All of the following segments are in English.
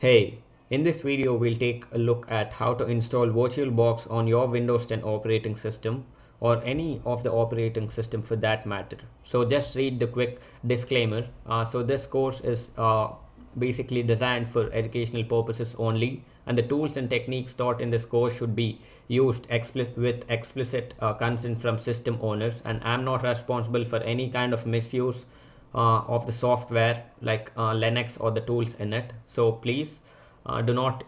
Hey, in this video we'll take a look at how to install VirtualBox on your Windows 10 operating system or any of the operating system for that matter. So just read the quick disclaimer. So this course is basically designed for educational purposes only, and the tools and techniques taught in this course should be used with explicit consent from system owners, and I'm not responsible for any kind of misuse of the software like Linux or the tools in it. So please do not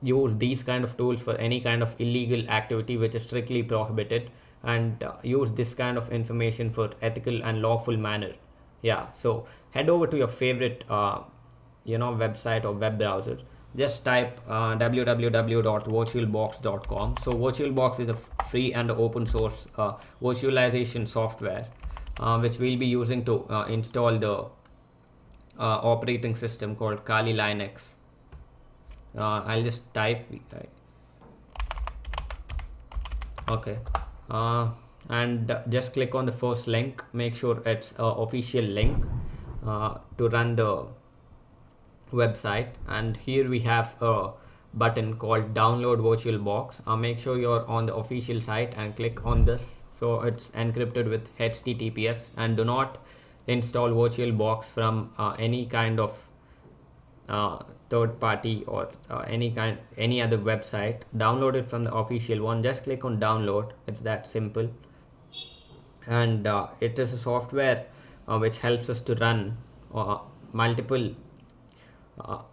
use these kind of tools for any kind of illegal activity which is strictly prohibited, and use this kind of information for ethical and lawful manner. Yeah, so head over to your favorite website or web browser. Just type www.virtualbox.com. So VirtualBox is a free and open source virtualization software which we'll be using to install the operating system called Kali Linux. I'll just type, right? Okay, and just click on the first link. Make sure it's an official link to run the website, and here we have a button called download VirtualBox. Make sure you're on the official site and click on this. So it's encrypted with HTTPS, and do not install VirtualBox from any kind of third party or any other website. Download it from the official one. Just click on download. It's that simple. And it is a software which helps us to run multiple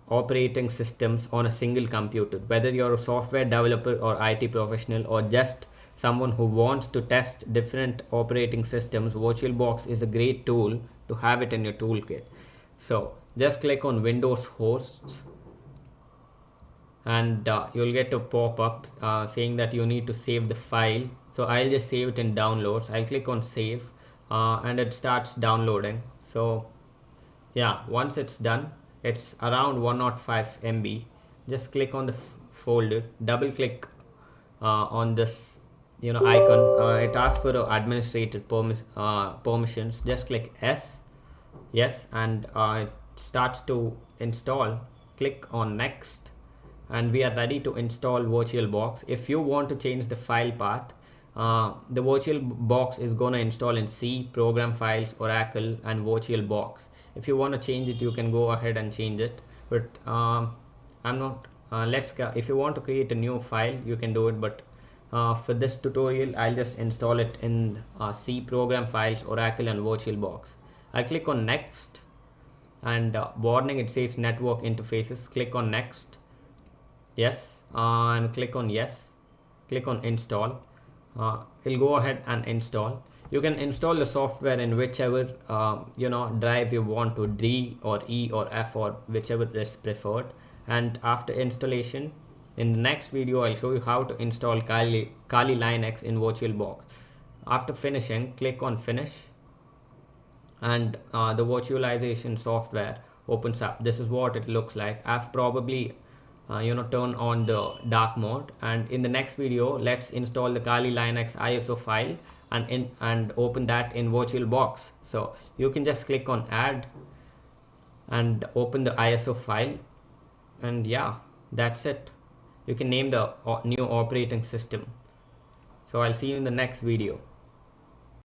operating systems on a single computer. Whether you're a software developer or IT professional, or just someone who wants to test different operating systems, VirtualBox is a great tool to have it in your toolkit. So just click on Windows hosts, and you'll get a pop-up saying that you need to save the file. So I'll just save it in downloads. I'll click on save, and it starts downloading. So yeah, once it's done, it's around 105 MB. Just click on the folder, double click on this icon. It asks for administrator permissions. Just click yes, and it starts to install. Click on next, and we are ready to install VirtualBox. If you want to change the file path, the VirtualBox is gonna install in C, program files, Oracle, and VirtualBox. If you want to change it, you can go ahead and change it, but I'm not. Let's go. If you want to create a new file, you can do it, but for this tutorial I'll just install it in C, program files, Oracle, and VirtualBox. I click on next, and warning, it says network interfaces. Click on next, yes, and click on yes. Click on install. It'll go ahead and install. You can install the software in whichever drive you want to, D or E or F, or whichever is preferred. And after installation, in the next video I'll show you how to install Kali Linux in VirtualBox. After finishing, click on finish, and the virtualization software opens up. This is what it looks like. I've probably turn on the dark mode, and in the next video let's install the Kali Linux ISO file and open that in VirtualBox. So you can just click on add and open the ISO file, and yeah, that's it. You can name the new operating system. So I'll see you in the next video.